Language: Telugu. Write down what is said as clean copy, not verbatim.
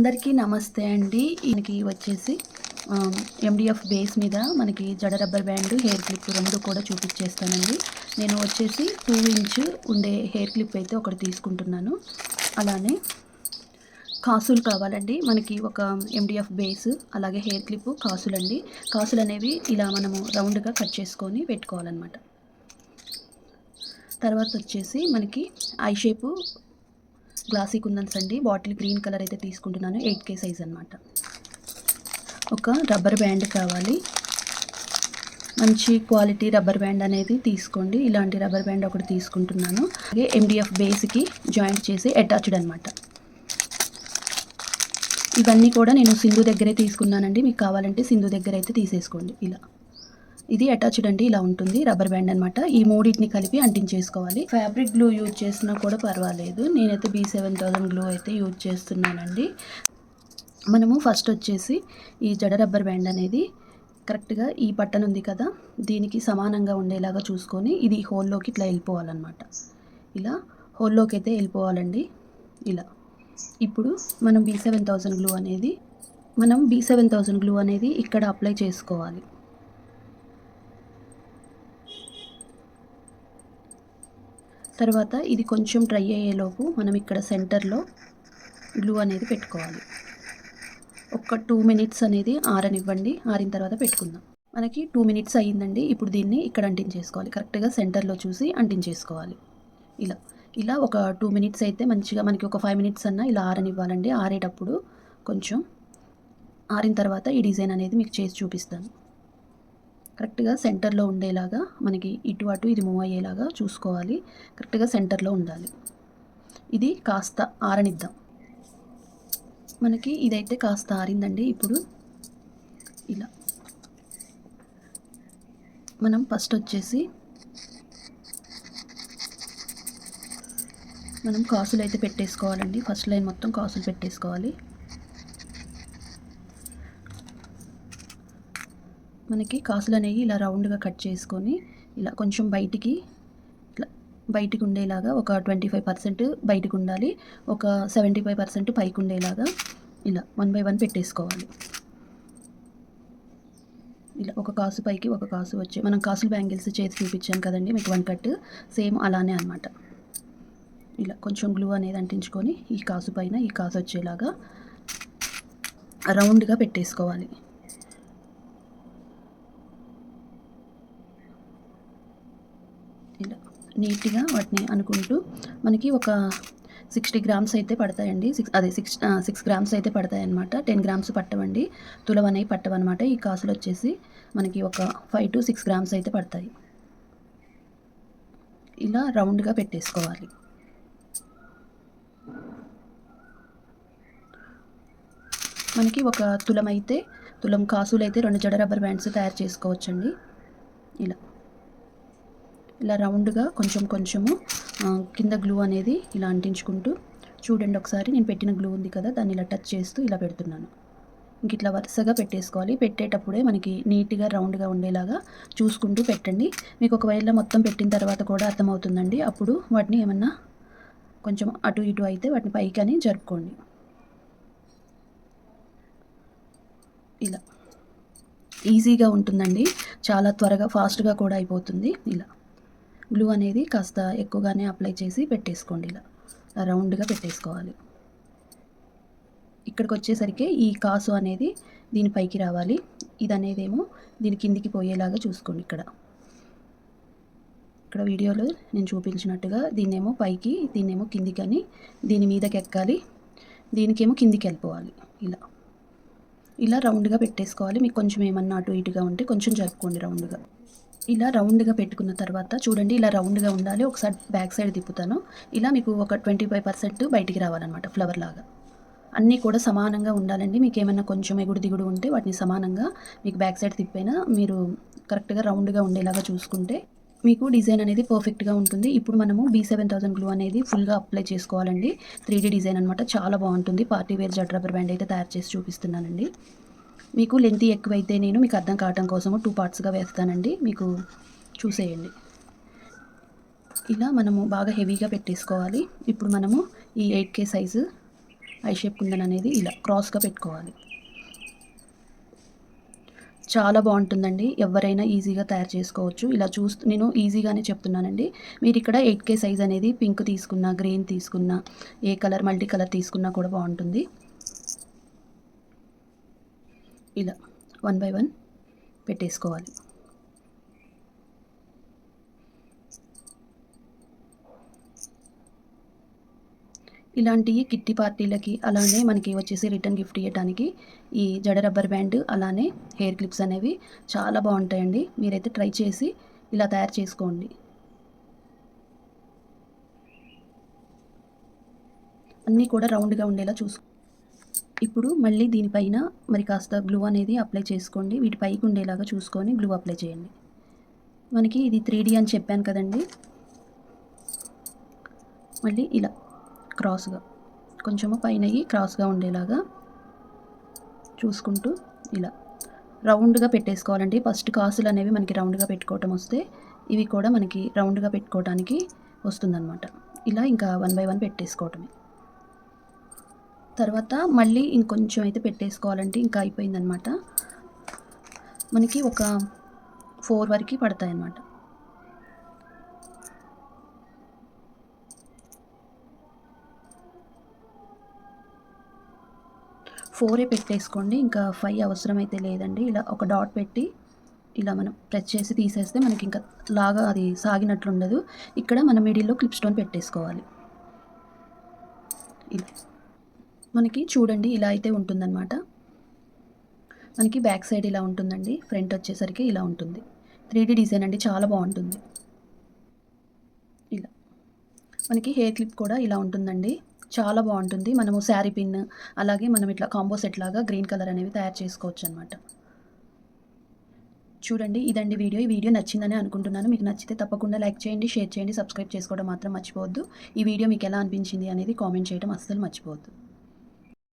అందరికీ నమస్తే అండి. మనకి వచ్చేసి ఎండిఎఫ్ బేస్ మీద మనకి జడ రబ్బర్ బ్యాండ్, హెయిర్ క్లిప్ రెండు కూడా చూపించేస్తానండి. నేను వచ్చేసి 2 ఇంచ్ ఉండే హెయిర్ క్లిప్ అయితే ఒకటి తీసుకుంటున్నాను. అలానే కాసులు కావాలండి మనకి. ఒక ఎండిఎఫ్ బేస్ అలాగే హెయిర్ క్లిప్, కాసులండి. కాసులు అనేవి ఇలా మనము రౌండ్గా కట్ చేసుకొని పెట్టుకోవాలన్నమాట. తర్వాత వచ్చేసి మనకి ఐ షేపు గ్లాసీ కుందన్స్ అండి. బాటిల్ గ్రీన్ కలర్ అయితే తీసుకుంటున్నాను. 8K సైజ్ అనమాట. ఒక రబ్బర్ బ్యాండ్ కావాలి. మంచి క్వాలిటీ రబ్బర్ బ్యాండ్ అనేది తీసుకోండి. ఇలాంటి రబ్బర్ బ్యాండ్ ఒకటి తీసుకుంటున్నాను. అలాగే ఎండిఎఫ్ బేస్కి జాయింట్ చేసి అటాచ్డ్ అనమాట. ఇవన్నీ కూడా నేను సింధు దగ్గరే తీసుకున్నానండి. మీకు కావాలంటే సింధు దగ్గర అయితే తీసేసుకోండి. ఇలా ఇది అటాచ్డ్ అండి. ఇలా ఉంటుంది రబ్బర్ బ్యాండ్ అనమాట. ఈ మూడింటిని కలిపి అంటించేసుకోవాలి. ఫ్యాబ్రిక్ గ్లూ యూజ్ చేసినా కూడా పర్వాలేదు. నేనైతే B7000 గ్లూ అయితే యూజ్ చేస్తున్నానండి. మనము ఫస్ట్ వచ్చేసి ఈ జడ రబ్బర్ బ్యాండ్ అనేది కరెక్ట్గా ఈ బటన్ ఉంది కదా, దీనికి సమానంగా ఉండేలాగా చూసుకొని ఇది హోల్లోకి ఇట్లా వెళ్ళిపోవాలన్నమాట. ఇలా హోల్లోకి అయితే వెళ్ళిపోవాలండి. ఇలా ఇప్పుడు మనం B7000 గ్లూ అనేది ఇక్కడ అప్లై చేసుకోవాలి. తర్వాత ఇది కొంచెం డ్రై అయ్యేలోపు మనం ఇక్కడ సెంటర్లో గ్లూ అనేది పెట్టుకోవాలి. ఒక 2 మినిట్స్ అనేది ఆరనివ్వండి. ఆరిన తర్వాత పెట్టుకుందాం. మనకి 2 మినిట్స్ అయ్యిందండి. ఇప్పుడు దీన్ని ఇక్కడ అంటించేసుకోవాలి. కరెక్ట్గా సెంటర్లో చూసి అంటించేసుకోవాలి. ఇలా ఒక 2 మినిట్స్ అయితే మంచిగా మనకి ఒక 5 మినిట్స్ అన్నా ఇలా ఆరనివ్వాలండి. ఆరేటప్పుడు కొంచెం ఆరిన తర్వాత ఈ డిజైన్ అనేది మీకు చేసి చూపిస్తాను. కరెక్ట్గా సెంటర్లో ఉండేలాగా మనకి ఇటు అటు ఇది మూవ్ అయ్యేలాగా చూసుకోవాలి. కరెక్ట్గా సెంటర్లో ఉండాలి. ఇది కాస్త ఆరనిద్దాం. మనకి ఇదైతే కాస్త ఆరిందండి. ఇప్పుడు ఇలా మనం ఫస్ట్ వచ్చేసి మనం కాసులు అయితే పెట్టేసుకోవాలండి. ఫస్ట్ లైన్ మొత్తం కాసులు పెట్టేసుకోవాలి. మనకి కాసులు అనేవి ఇలా రౌండ్గా కట్ చేసుకొని ఇలా కొంచెం బయటికి ఉండేలాగా ఒక 25% బయటికి ఉండాలి. ఒక 75% పైకి ఉండేలాగా ఇలా 1 by 1 పెట్టేసుకోవాలి. ఇలా ఒక కాసు పైకి ఒక కాసు వచ్చి మనం కాసులు బ్యాంగిల్స్ చేసి చూపించాను కదండి మీకు 1 కట్, సేమ్ అలానే అనమాట. ఇలా కొంచెం గ్లూ అనేది అంటించుకొని ఈ కాసు పైన ఈ కాసు వచ్చేలాగా రౌండ్గా పెట్టేసుకోవాలి. ఇలా నీట్గా వాటిని అనుకుంటూ మనకి ఒక 60 గ్రామ్స్ అయితే పడతాయండి. 6 గ్రామ్స్ అయితే పడతాయి అన్నమాట. 10 గ్రామ్స్ పట్టవండి. తులం అనేవి పట్టవన్నమాట. ఈ కాసులు వచ్చేసి మనకి ఒక 5 to 6 గ్రామ్స్ అయితే పడతాయి. ఇలా రౌండ్గా పెట్టేసుకోవాలి. మనకి ఒక తులం కాసులు అయితే 2 జడ రబ్బర్ బ్యాండ్స్ తయారు చేసుకోవచ్చండి. ఇలా రౌండ్గా కొంచెము కింద గ్లూ అనేది ఇలా అంటించుకుంటూ చూడండి. ఒకసారి నేను పెట్టిన గ్లూ ఉంది కదా, దాన్ని ఇలా టచ్ చేస్తూ ఇలా పెడుతున్నాను. ఇంక ఇట్లా వరుసగా పెట్టేసుకోవాలి. పెట్టేటప్పుడే మనకి నీట్గా రౌండ్గా ఉండేలాగా చూసుకుంటూ పెట్టండి. మీకు ఒకవేళ మొత్తం పెట్టిన తర్వాత కూడా అర్థమవుతుందండి. అప్పుడు వాటిని ఏమన్నా కొంచెం అటు ఇటు అయితే వాటిని పైకి అని జరుపుకోండి. ఇలా ఈజీగా ఉంటుందండి. చాలా త్వరగా ఫాస్ట్గా కూడా అయిపోతుంది. ఇలా గ్లూ అనేది కాస్త ఎక్కువగానే అప్లై చేసి పెట్టేసుకోండి. ఇలా రౌండ్గా పెట్టేసుకోవాలి. ఇక్కడికి వచ్చేసరికి ఈ కాసు అనేది దీనిపైకి రావాలి. ఇది అనేదేమో దీని కిందికి పోయేలాగా చూసుకోండి. ఇక్కడ వీడియోలో నేను చూపించినట్టుగా దీన్నేమో పైకి, దీన్నేమో కిందికి అని దీని మీదకి ఎక్కాలి, దీనికేమో కిందికి వెళ్ళిపోవాలి. ఇలా రౌండ్గా పెట్టేసుకోవాలి. మీకు కొంచెం ఏమన్నా అటు ఇటుగా ఉంటే కొంచెం జరుపుకోండి రౌండ్గా. ఇలా రౌండ్గా పెట్టుకున్న తర్వాత చూడండి, ఇలా రౌండ్గా ఉండాలి. ఒకసారి బ్యాక్ సైడ్ తిప్పుతాను. ఇలా మీకు ఒక 25% బయటికి రావాలన్నమాట. ఫ్లవర్ లాగా అన్నీ కూడా సమానంగా ఉండాలండి. మీకు ఏమైనా కొంచెం ఎగుడు దిగుడు ఉంటే వాటిని సమానంగా మీకు బ్యాక్ సైడ్ తిప్పైనా మీరు కరెక్ట్గా రౌండ్గా ఉండేలాగా చూసుకుంటే మీకు డిజైన్ అనేది పర్ఫెక్ట్గా ఉంటుంది. ఇప్పుడు మనము B7000 గ్లూ అనేది ఫుల్గా అప్లై చేసుకోవాలండి. 3D డిజైన్ అనమాట. చాలా బాగుంటుంది. పార్టీ వేర్ జడ రబ్బర్ బ్యాండ్ అయితే తయారు చేసి చూపిస్తున్నానండి. మీకు లెంత్ ఎక్కువైతే నేను మీకు అర్థం కావటం కోసము 2 పార్ట్స్గా వేస్తానండి. మీకు చూసేయండి. ఇలా మనము బాగా హెవీగా పెట్టేసుకోవాలి. ఇప్పుడు మనము ఈ 8K size I shape kundan అనేది ఇలా క్రాస్గా పెట్టుకోవాలి. చాలా బాగుంటుందండి. ఎవరైనా ఈజీగా తయారు చేసుకోవచ్చు. ఇలా నేను ఈజీగానే చెప్తున్నానండి. మీరు ఇక్కడ 8K సైజ్ అనేది పింక్ తీసుకున్నా, గ్రీన్ తీసుకున్నా, ఏ కలర్ మల్టీ కలర్ తీసుకున్నా కూడా బాగుంటుంది. ఇలా 1 బై 1 పెట్టేసుకోవాలి. ఇలాంటి కిట్టి పార్టీలకి అలానే మనకి వచ్చేసి రిటర్న్ గిఫ్ట్ ఇవ్వడానికి ఈ జడ రబ్బర్ బ్యాండ్ అలానే హెయిర్ క్లిప్స్ అనేవి చాలా బాగుంటాయండి. మీరైతే ట్రై చేసి ఇలా తయారు చేసుకోండి. అన్నీ కూడా రౌండ్గా ఉండేలా ఇప్పుడు మళ్ళీ దీనిపైన మరి కాస్త గ్లూ అనేది అప్లై చేసుకోండి. వీటి పైకి ఉండేలాగా చూసుకొని గ్లూ అప్లై చేయండి. మనకి ఇది 3D అని చెప్పాను కదండి. మళ్ళీ ఇలా క్రాస్గా కొంచెము పైన క్రాస్గా ఉండేలాగా చూసుకుంటూ ఇలా రౌండ్గా పెట్టేసుకోవాలండి. ఫస్ట్ కాసులు అనేవి మనకి రౌండ్గా పెట్టుకోవటం వస్తే ఇవి కూడా మనకి రౌండ్గా పెట్టుకోవడానికి వస్తుందన్నమాట. ఇలా ఇంకా 1 బై 1 పెట్టేసుకోవటమే. తర్వాత మళ్ళీ ఇంకొంచెం అయితే పెట్టేసుకోవాలంటే ఇంకా అయిపోయిందనమాట. మనకి ఒక 4 వరకు పడతాయన్నమాట. ఫోరే పెట్టేసుకోండి. ఇంకా 5 అవసరమైతే లేదండి. ఇలా ఒక డాట్ పెట్టి ఇలా మనం ప్రెస్ చేసి తీసేస్తే మనకి ఇంకా లాగా అది సాగినట్లుండదు. ఇక్కడ మనం మిడిల్లో క్లిప్ స్టోన్ పెట్టేసుకోవాలి. ఇలా మనకి చూడండి ఇలా అయితే ఉంటుందన్నమాట. మనకి బ్యాక్ సైడ్ ఇలా ఉంటుందండి. ఫ్రంట్ వచ్చేసరికి ఇలా ఉంటుంది. 3D డిజైన్ అండి, చాలా బాగుంటుంది. ఇలా మనకి హెయిర్ క్లిప్ కూడా ఇలా ఉంటుందండి, చాలా బాగుంటుంది. మనము శారీ పిన్ అలాగే మనం ఇట్లా కాంబో సెట్ లాగా గ్రీన్ కలర్ అనేవి తయారు చేసుకోవచ్చు అనమాట. చూడండి ఇదండి వీడియో. ఈ వీడియో నచ్చిందని అనుకుంటున్నాను. మీకు నచ్చితే తప్పకుండా లైక్ చేయండి, షేర్ చేయండి, సబ్స్క్రైబ్ చేసుకోవడం మాత్రం మర్చిపోవద్దు. ఈ వీడియో మీకు ఎలా అనిపించింది అనేది కామెంట్ చేయడం అస్సలు మర్చిపోవద్దు.